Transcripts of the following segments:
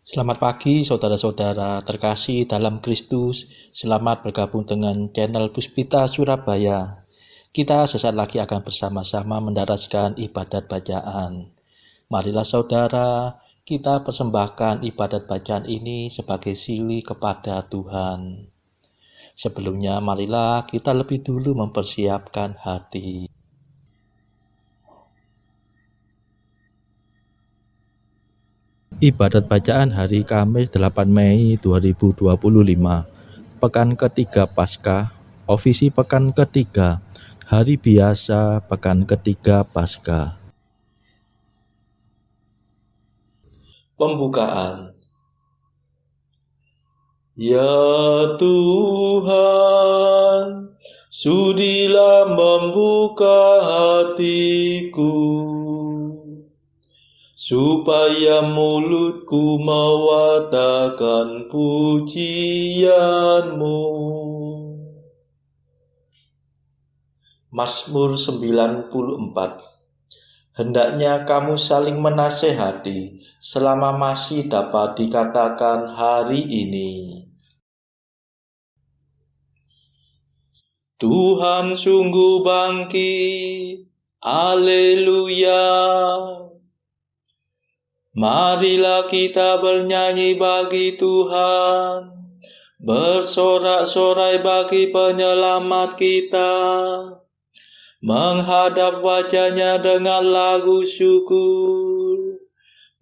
Selamat pagi saudara-saudara terkasih dalam Kristus. Selamat bergabung dengan channel Puspita Surabaya. Kita sesaat lagi akan bersama-sama mendaraskan ibadat bacaan. Marilah saudara, kita persembahkan ibadat bacaan ini sebagai sili kepada Tuhan. Sebelumnya marilah kita lebih dulu mempersiapkan hati. Ibadat bacaan hari Kamis 8 Mei 2025. Pekan ketiga Paskah, ofisi pekan ketiga, hari biasa pekan ketiga Paskah. Pembukaan. Ya Tuhan, sudilah membuka hatiku, supaya mulutku mewartakan pujian-Mu. Mazmur 94. Hendaknya kamu saling menasehati selama masih dapat dikatakan hari ini. Tuhan sungguh bangkit, haleluya. Marilah kita bernyanyi bagi Tuhan, bersorak-sorai bagi penyelamat kita, menghadap wajah-Nya dengan lagu syukur,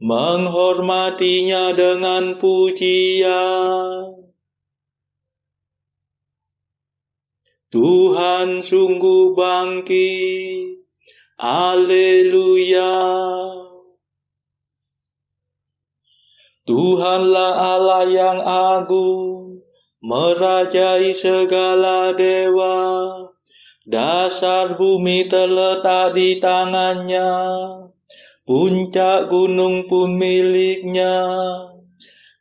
menghormatinya dengan pujian. Tuhan sungguh bangkit, haleluya. Tuhanlah Allah yang agung, merajai segala dewa. Dasar bumi terletak di tangan-Nya, puncak gunung pun milik-Nya.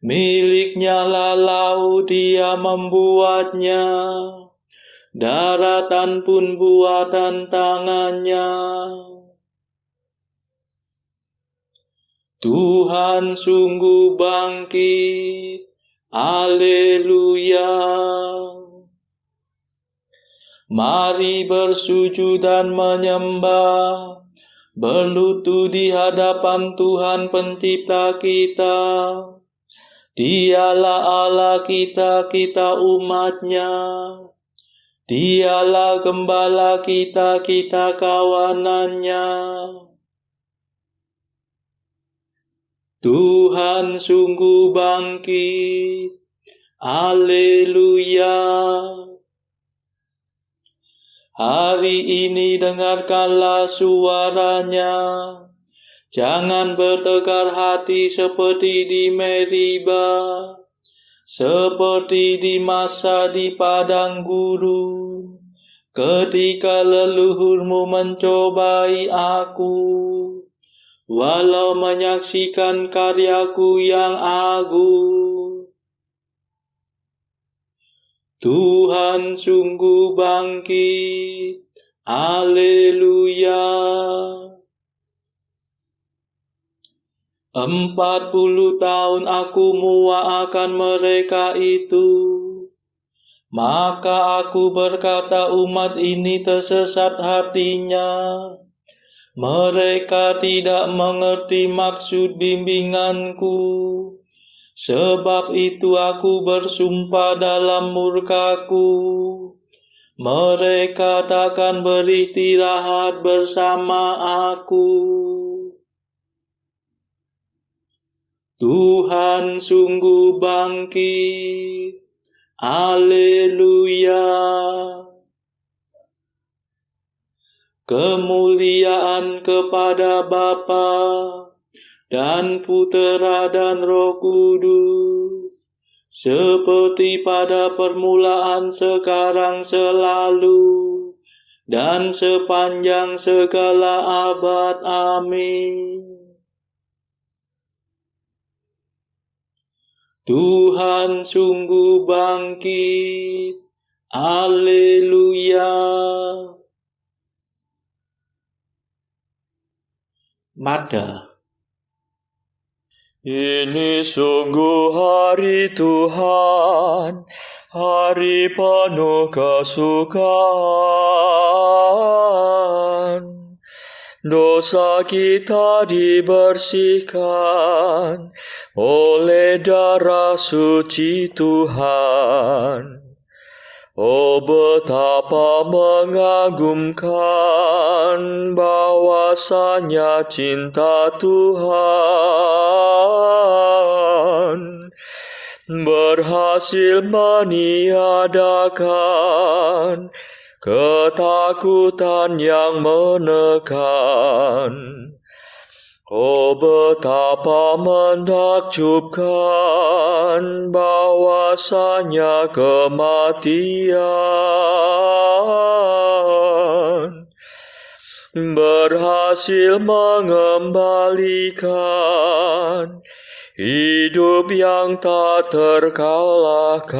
Milik-Nya lah laut, Dia membuatnya, daratan pun buatan tangan-Nya. Tuhan sungguh bangkit, haleluya. Mari bersujud dan menyembah, berlutut di hadapan Tuhan pencipta kita. Dialah Allah kita, kita umat-Nya. Dialah gembala kita, kita kawanan-Nya. Tuhan sungguh bangkit, haleluya. Hari ini dengarkanlah suara-Nya, jangan bertegar hati seperti di Meriba, seperti di masa di padang gurun, ketika leluhurmu mencobai aku, walau menyaksikan karyaku yang agung. Tuhan sungguh bangkit, haleluya. 40 tahun aku muak akan mereka itu. Maka aku berkata, umat ini tersesat hatinya. Mereka tidak mengerti maksud bimbinganku. Sebab itu aku bersumpah dalam murkaku, mereka takkan beristirahat bersama aku. Tuhan sungguh bangkit, haleluya. Kemuliaan kepada Bapa dan Putera dan Roh Kudus, seperti pada permulaan, sekarang, selalu, dan sepanjang segala abad. Amin. Tuhan sungguh bangkit, haleluya. Mada. Ini sungguh hari Tuhan, hari penuh kesukaan. Dosa kita dibersihkan oleh darah suci Tuhan. Oh, betapa mengagumkan bahwasanya cinta Tuhan berhasil meniadakan ketakutan yang menekan. Oh, betapa menakjubkan bahwasanya kematian berhasil mengembalikan hidup yang tak terkalahkan.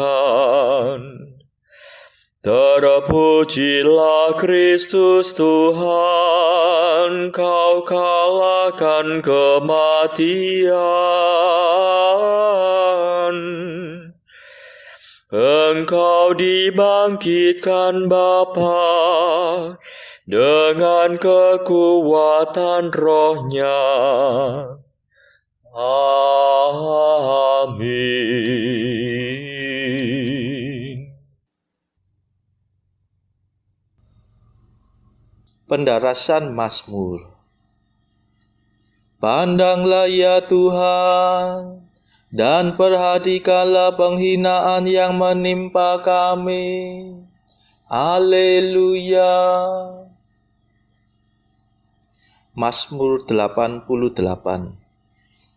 Terpujilah Kristus Tuhan, Kau kalahkan kematian. Engkau dibangkitkan Bapa dengan kekuatan Roh-Nya. Amin. Pendarasan Mazmur. Pandanglah ya Tuhan, dan perhatikanlah penghinaan yang menimpa kami. Haleluya. Mazmur 88.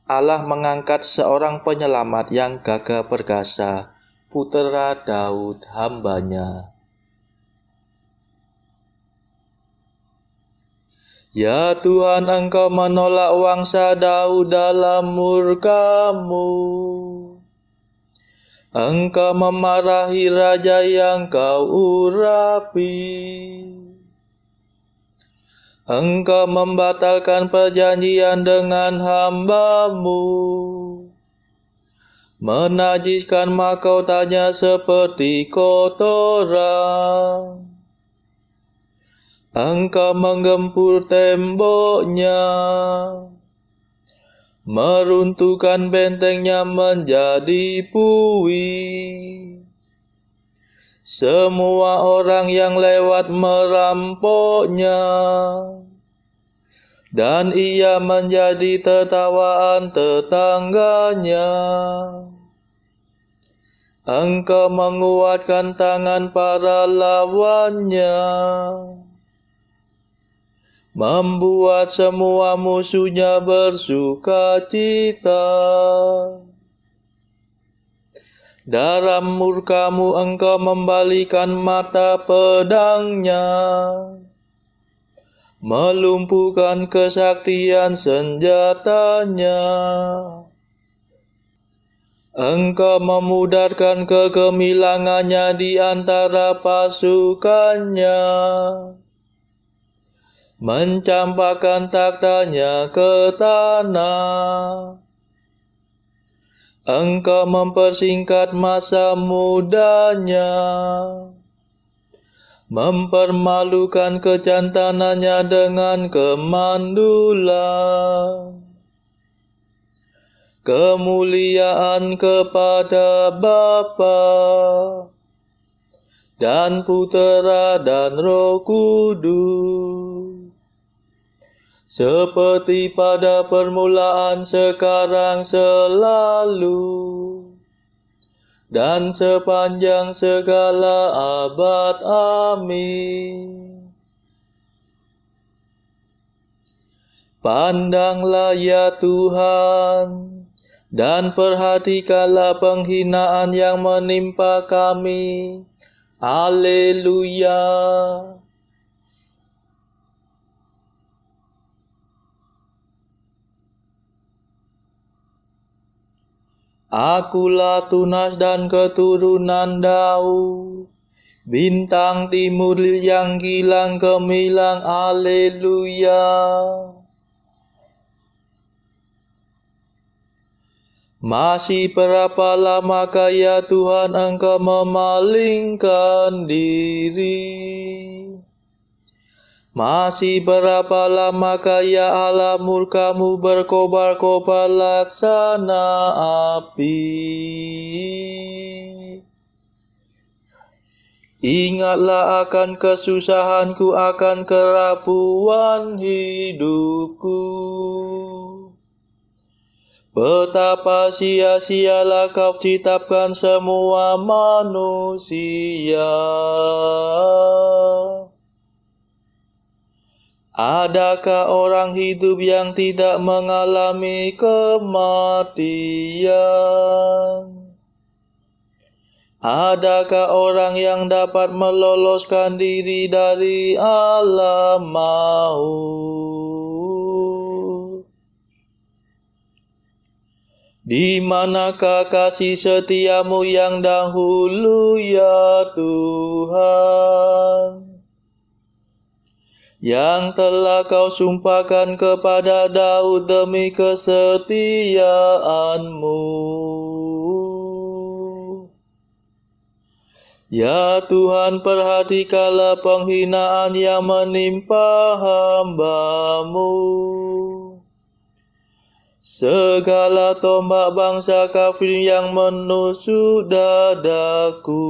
Allah mengangkat seorang penyelamat yang gagah perkasa, putera Daud hambanya. Ya Tuhan, Engkau menolak wangsa Daud dalam murka-Mu. Engkau memarahi raja yang Kau urapi. Engkau membatalkan perjanjian dengan hamba-Mu, menajiskan mahkotanya seperti kotoran. Engkau menggempur temboknya, meruntuhkan bentengnya menjadi puing. Semua orang yang lewat merampoknya, dan ia menjadi tertawaan tetangganya. Engkau menguatkan tangan para lawannya, membuat semua musuhnya bersukacita. Dalam murka-Mu Engkau membalikan mata pedangnya, melumpuhkan kesaktian senjatanya. Engkau memudarkan kegemilangannya di antara pasukannya, mencampakkan taktanya ke tanah. Engkau mempersingkat masa mudanya, mempermalukan kejantanannya dengan kemandulan. Kemuliaan kepada Bapa dan Putera dan Roh Kudus, seperti pada permulaan, sekarang, selalu, dan sepanjang segala abad. Amin. Pandanglah ya Tuhan, dan perhatikanlah penghinaan yang menimpa kami. Haleluya. Akulah tunas dan keturunan Daud, bintang timur yang kilang gemilang. Haleluya. Masih berapa lamakah ya Tuhan Engkau memalingkan diri? Masih berapa lamakah ya Allah murka-Mu berkobar-kobar laksana api? Ingatlah akan kesusahanku, akan kerapuhan hidupku. Betapa sia-sialah Kau ciptakan semua manusia. Adakah orang hidup yang tidak mengalami kematian? Adakah orang yang dapat meloloskan diri dari alam maut? Di manakah kasih setia-Mu yang dahulu ya Tuhan, yang telah Kau sumpahkan kepada Daud demi kesetiaan-Mu? Ya Tuhan, perhatikanlah penghinaan yang menimpa hamba-Mu. Segala tombak bangsa kafir yang menusuk dadaku.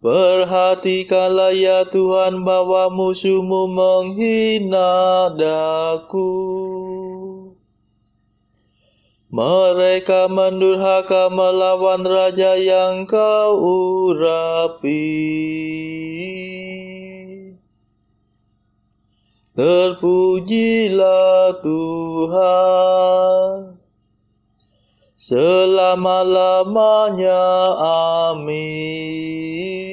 Perhatikanlah ya Tuhan bahwa musuh-Mu menghina daku. Mereka mendurhaka melawan raja yang Kau urapi. Terpujilah Tuhan selama-lamanya. Amin.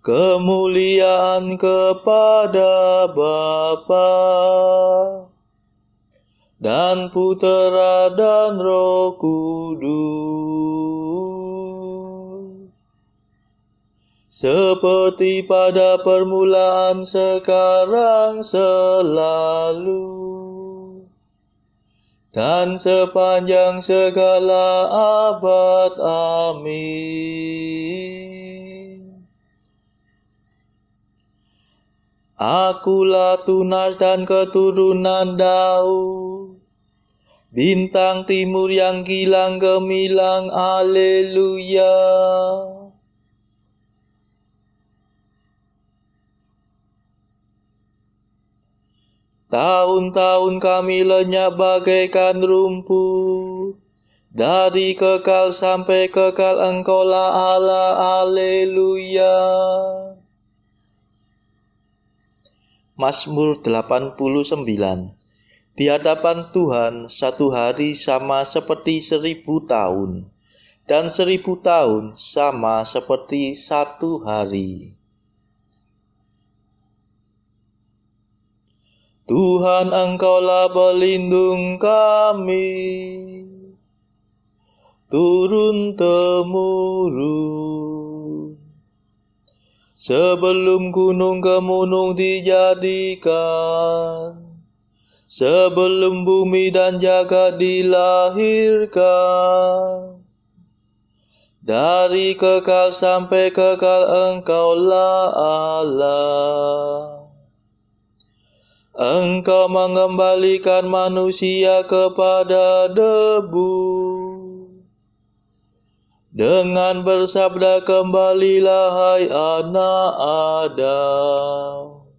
Kemuliaan kepada Bapa dan Putera dan Roh Kudus, seperti pada permulaan, sekarang, selalu, dan sepanjang segala abad. Amin. Akulah Tunas dan keturunan Daud, bintang timur yang gilang gemilang. Haleluya. Tahun-tahun kami lenyap bagaikan rumput, dari kekal sampai kekal Engkaulah Allah. Haleluya. Mazmur 89. Di hadapan Tuhan satu hari sama seperti 1000 tahun, dan 1000 tahun sama seperti satu hari. Tuhan, Engkaulah pelindung kami, turun-temurun. Sebelum gunung gemunung dijadikan, sebelum bumi dan jagat dilahirkan, dari kekal sampai kekal Engkaulah Allah. Engkau mengembalikan manusia kepada debu. Dengan bersabda, kembalilah hai anak Adam.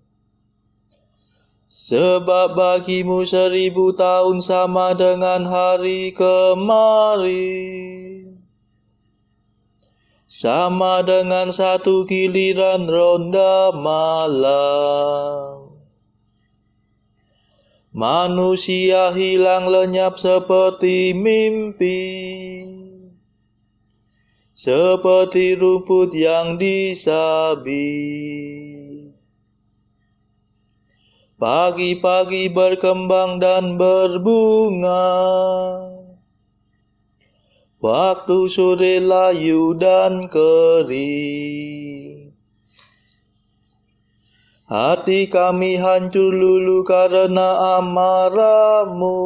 Sebab bagimu 1000 tahun sama dengan hari kemarin, sama dengan satu giliran ronda malam. Manusia hilang lenyap seperti mimpi, seperti rumput yang disabit. Pagi-pagi berkembang dan berbunga, waktu sore layu dan kering. Hati kami hancur lulu karena amarah-Mu.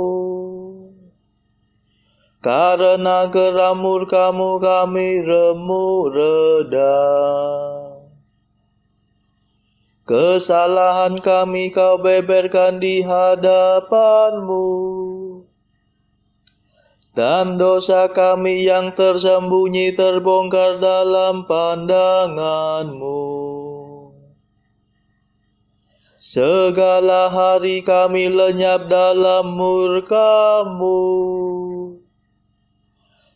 Karena geram murka-Mu kami remuk reda. Kesalahan kami Kau beberkan di hadapan-Mu, dan dosa kami yang tersembunyi terbongkar dalam pandangan-Mu. Segala hari kami lenyap dalam murka-Mu.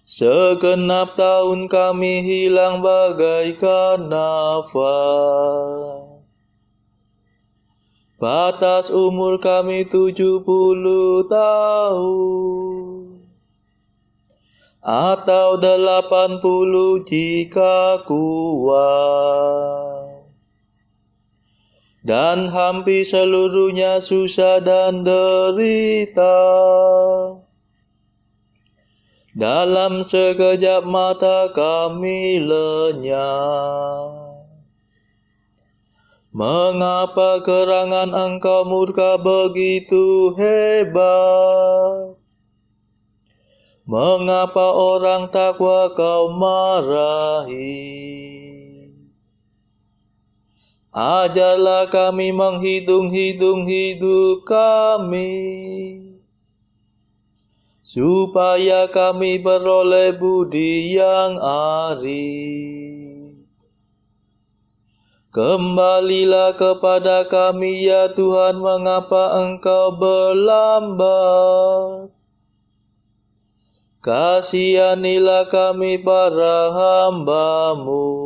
Segenap tahun kami hilang bagaikan nafas. Batas umur kami 70 tahun. Atau 80 jika kuat. Dan hampir seluruhnya susah dan derita. Dalam sekejap mata kami lenyap. Mengapa gerangan Engkau murka begitu hebat? Mengapa orang takwa Kau marahi? Ajarlah kami menghitung-hitung hidup kami, supaya kami beroleh budi yang arif. Kembalilah kepada kami ya Tuhan, mengapa Engkau berlambat? Kasihanilah kami para hamba-Mu.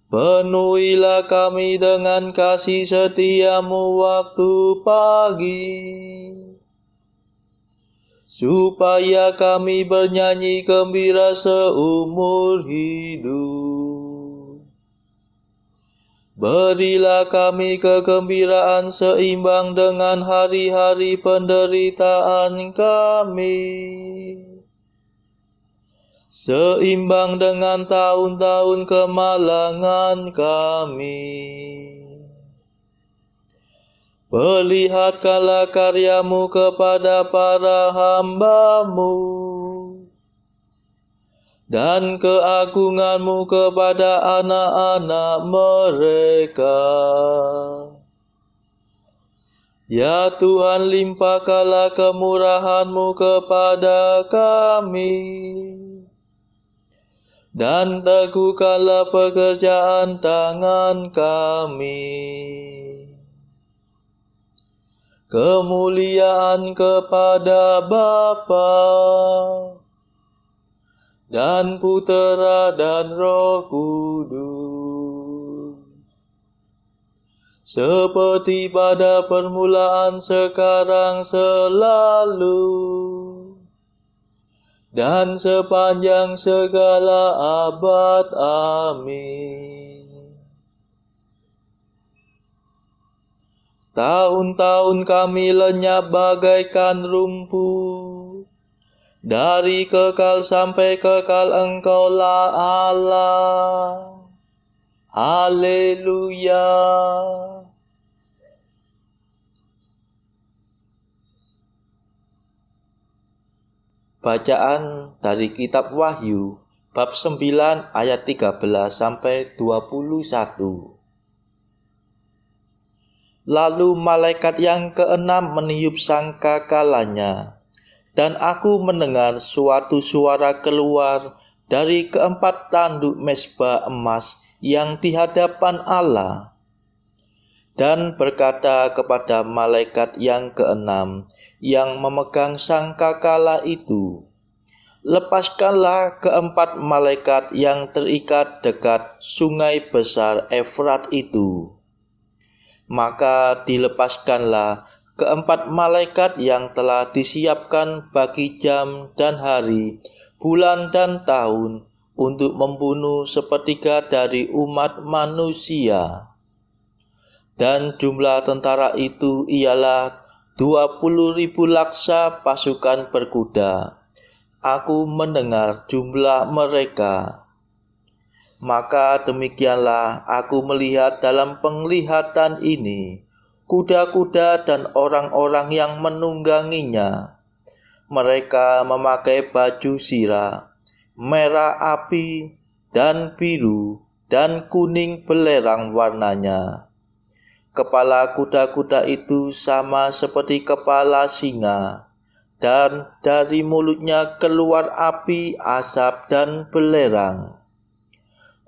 Penuhilah kami dengan kasih setia-Mu waktu pagi, supaya kami bernyanyi gembira seumur hidup. Berilah kami kegembiraan seimbang dengan hari-hari penderitaan kami, seimbang dengan tahun-tahun kemalangan kami. Perlihatkanlah karya-Mu kepada para hamba-Mu, dan keagungan-Mu kepada anak-anak mereka. Ya Tuhan, limpahkanlah kemurahan-Mu kepada kami, dan teguhkanlah pekerjaan tangan kami. Kemuliaan kepada Bapa dan Putera dan Roh Kudus, seperti pada permulaan, sekarang, selalu, dan sepanjang segala abad. Amin. Tahun-tahun kami lenyap bagaikan rumput, dari kekal sampai kekal Engkaulah Allah. Haleluya. Bacaan dari kitab Wahyu bab 9 ayat 13 sampai 21. Lalu malaikat yang keenam meniup sangkakalanya, dan aku mendengar suatu suara keluar dari keempat tanduk mezbah emas yang di hadapan Allah, dan berkata kepada malaikat yang keenam yang memegang sangkakala itu, lepaskanlah keempat malaikat yang terikat dekat sungai besar Efrat itu. Maka dilepaskanlah keempat malaikat yang telah disiapkan bagi jam dan hari, bulan dan tahun, untuk membunuh sepertiga dari umat manusia. Dan jumlah tentara itu ialah 20.000 laksa pasukan berkuda. Aku mendengar jumlah mereka. Maka demikianlah aku melihat dalam penglihatan ini kuda-kuda dan orang-orang yang menungganginya. Mereka memakai baju sirah, merah api, dan biru, dan kuning belerang warnanya. Kepala kuda-kuda itu sama seperti kepala singa, dan dari mulutnya keluar api, asap, dan belerang.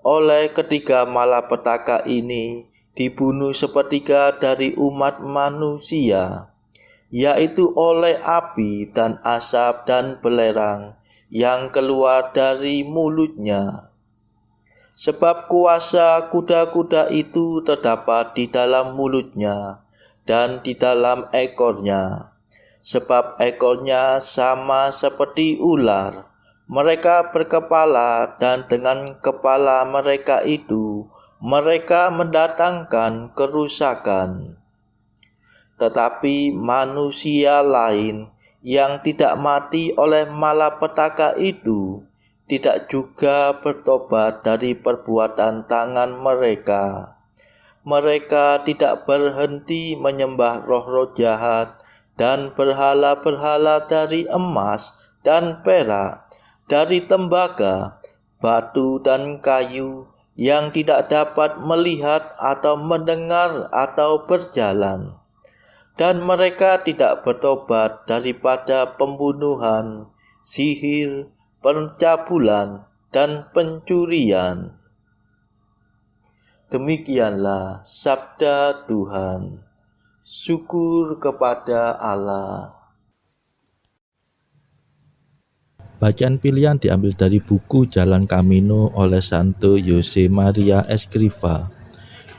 Oleh ketiga malapetaka ini dibunuh sepertiga dari umat manusia, yaitu oleh api dan asap dan belerang yang keluar dari mulutnya. Sebab kuasa kuda-kuda itu terdapat di dalam mulutnya dan di dalam ekornya. Sebab ekornya sama seperti ular. Mereka berkepala, dan dengan kepala mereka itu mereka mendatangkan kerusakan. Tetapi manusia lain yang tidak mati oleh malapetaka itu tidak juga bertobat dari perbuatan tangan mereka. Mereka tidak berhenti menyembah roh-roh jahat dan berhala-berhala dari emas dan perak, dari tembaga, batu dan kayu, yang tidak dapat melihat atau mendengar atau berjalan. Dan mereka tidak bertobat daripada pembunuhan, sihir, pencabulan, dan pencurian. Demikianlah sabda Tuhan. Syukur kepada Allah. Bacaan pilihan diambil dari buku Jalan Camino oleh Santo Jose Maria Escrivá,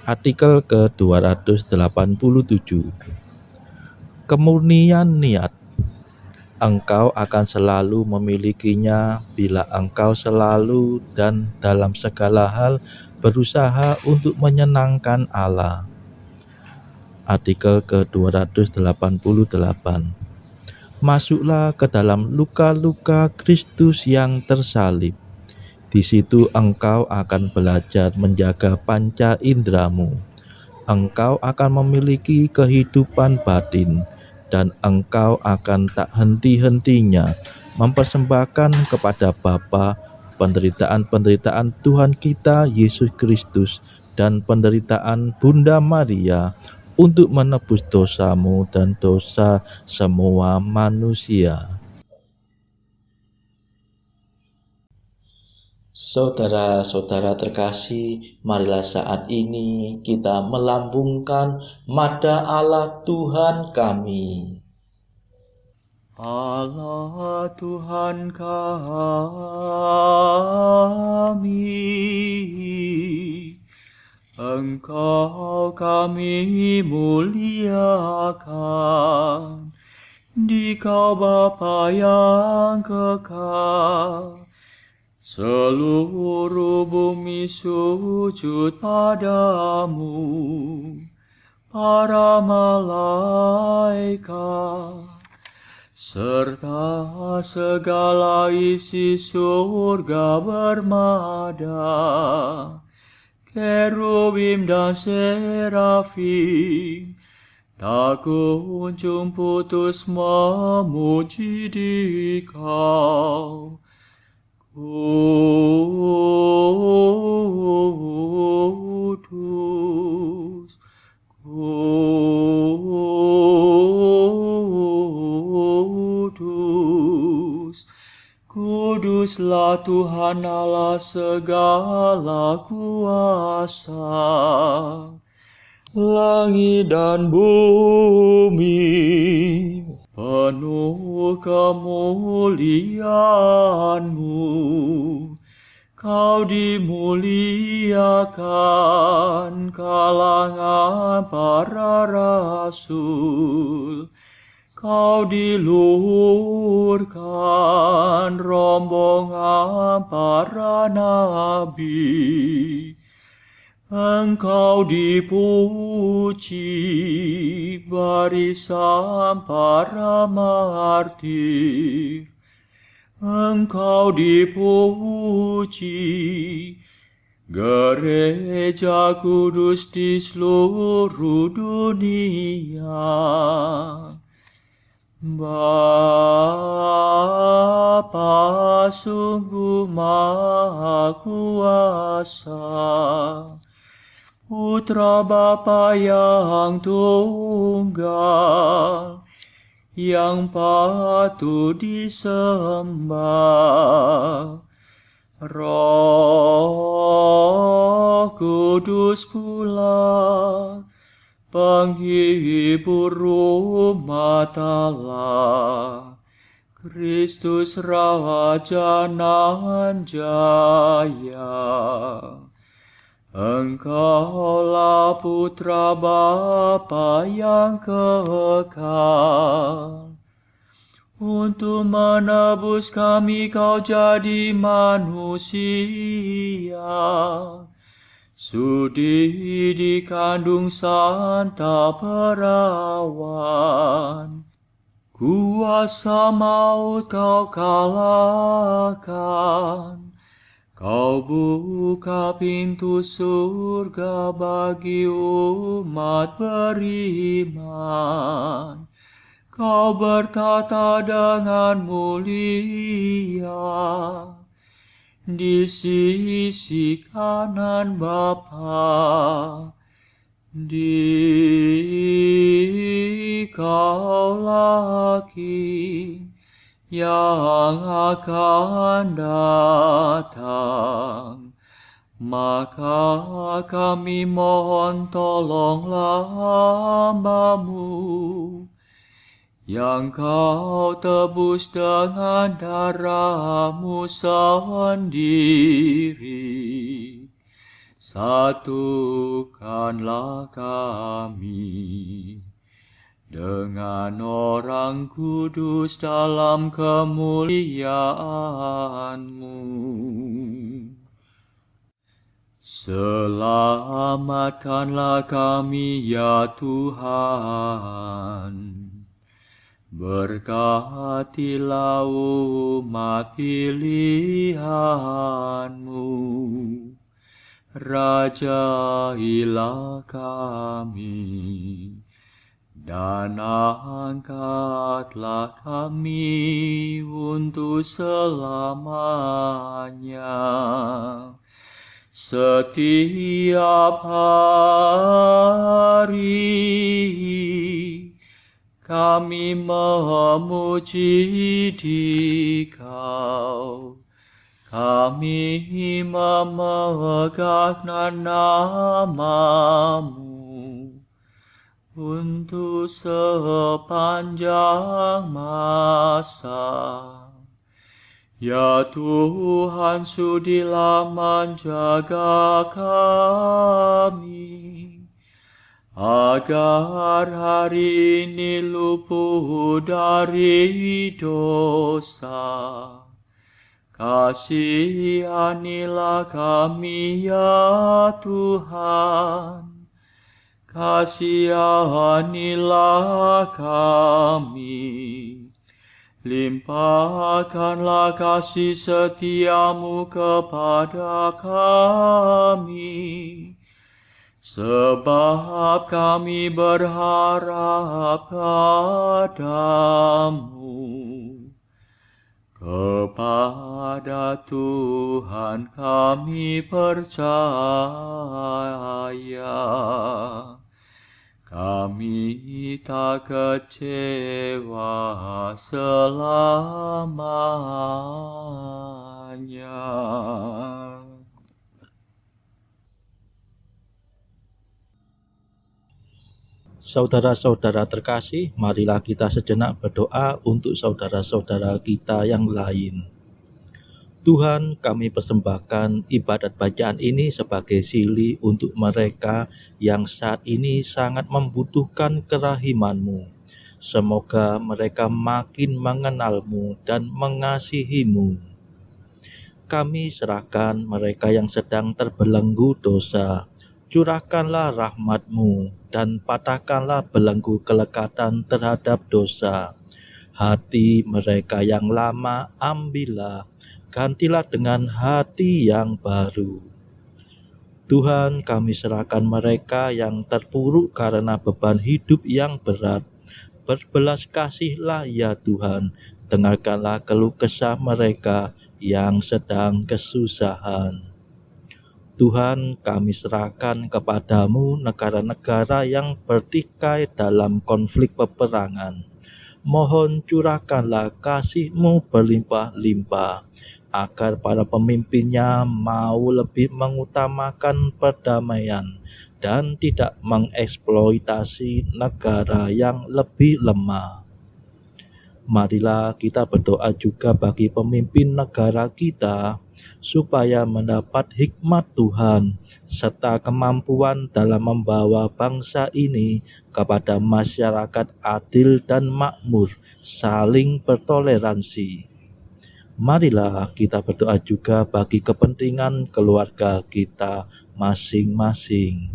artikel ke-287. Kemurnian niat. Engkau akan selalu memilikinya bila engkau selalu dan dalam segala hal berusaha untuk menyenangkan Allah. Artikel ke-288. Masuklah ke dalam luka-luka Kristus yang tersalib. Di situ engkau akan belajar menjaga panca indramu. Engkau akan memiliki kehidupan batin, dan engkau akan tak henti-hentinya mempersembahkan kepada Bapa penderitaan-penderitaan Tuhan kita Yesus Kristus dan penderitaan Bunda Maria untuk menebus dosamu dan dosa semua manusia. Saudara-saudara terkasih, marilah saat ini kita melambungkan Mada Allah Tuhan kami. Allah Tuhan kami, Engkau kami muliakan, Dikau Bapa yang kekal. Seluruh bumi sujud padamu, para malaikat, serta segala isi surga bermada, kerubim dan serafim, tak kunjung putus memuji Dikau. Kudus, kudus, kuduslah Tuhan Allah segala kuasa. Langit dan bumi penuh kemuliaan-Mu. Kau dimuliakan kalangan para rasul. Kau diluhurkan rombongan para nabi. Engkau dipuji barisan para martir. Engkau dipuji Gereja kudus di seluruh dunia. Bapa sungguh Maha Kuasa, Putra Bapa yang tunggal, yang patut disembah. Roh Kudus pula, penghibur umat Allah, Kristus Raja nan jaya. Engkaulah Putra Bapa yang kekal. Untuk menebus kami kau jadi manusia, sudi dikandung Santa Perawan. Kuasa maut kau kalahkan, kau buka pintu surga bagi umat beriman. Kau bertata dengan mulia di sisi kanan Bapa. Dikaulah King yang akan datang. Maka kami mohon tolonglah hamba-Mu yang kau tebus dengan darah-Mu sendiri. Satukanlah kami dengan orang kudus dalam kemuliaan-Mu. Selamatkanlah kami ya Tuhan. Berkatilah umat pilihan-Mu, rajailah kami, dan angkatlah kami untuk selamanya. Setiap hari kami memuji Dikau, kami memegang nama-Mu untuk sepanjang masa. Ya Tuhan, sudilah menjaga kami, agar hari ini luput dari dosa. Kasihanilah kami ya Tuhan, kasihanilah kami. Limpahkanlah kasih setia-Mu kepada kami, sebab kami berharap padamu. Kepada Tuhan kami percaya, kami tak kecewa selamanya. Saudara-saudara terkasih, marilah kita sejenak berdoa untuk saudara-saudara kita yang lain. Tuhan, kami persembahkan ibadat bacaan ini sebagai sili untuk mereka yang saat ini sangat membutuhkan kerahiman-Mu. Semoga mereka makin mengenal-Mu dan mengasihi-Mu. Kami serahkan mereka yang sedang terbelenggu dosa. Curahkanlah rahmat-Mu dan patahkanlah belenggu kelekatan terhadap dosa. Hati mereka yang lama ambillah, gantilah dengan hati yang baru. Tuhan, kami serahkan mereka yang terpuruk karena beban hidup yang berat. Berbelas kasihlah ya Tuhan, dengarkanlah keluh kesah mereka yang sedang kesusahan. Tuhan, kami serahkan kepadamu negara-negara yang bertikai dalam konflik peperangan. Mohon curahkanlah kasih-Mu berlimpah-limpah, agar para pemimpinnya mau lebih mengutamakan perdamaian dan tidak mengeksploitasi negara yang lebih lemah. Marilah kita berdoa juga bagi pemimpin negara kita, supaya mendapat hikmat Tuhan, serta kemampuan dalam membawa bangsa ini kepada masyarakat adil dan makmur, saling bertoleransi. Marilah kita berdoa juga bagi kepentingan keluarga kita masing-masing.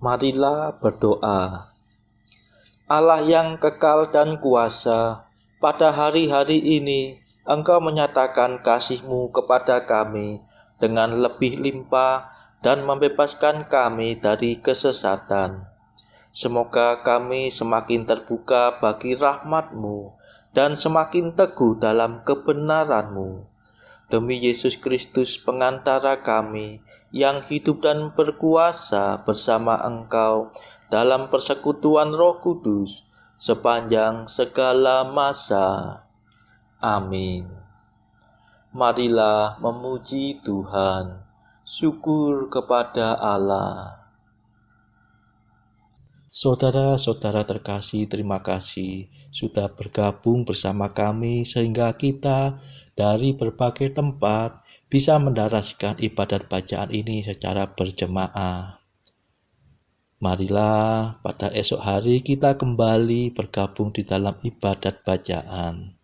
Marilah berdoa. Allah yang kekal dan kuasa, pada hari-hari ini Engkau menyatakan kasih-Mu kepada kami dengan lebih limpah dan membebaskan kami dari kesesatan. Semoga kami semakin terbuka bagi rahmat-Mu dan semakin teguh dalam kebenaran-Mu. Demi Yesus Kristus pengantara kami yang hidup dan berkuasa bersama Engkau dalam persekutuan Roh Kudus sepanjang segala masa. Amin. Marilah memuji Tuhan. Syukur kepada Allah. Saudara-saudara terkasih, terima kasih sudah bergabung bersama kami sehingga kita dari berbagai tempat bisa mendaraskan ibadat bacaan ini secara berjemaah. Marilah pada esok hari kita kembali bergabung di dalam ibadat bacaan.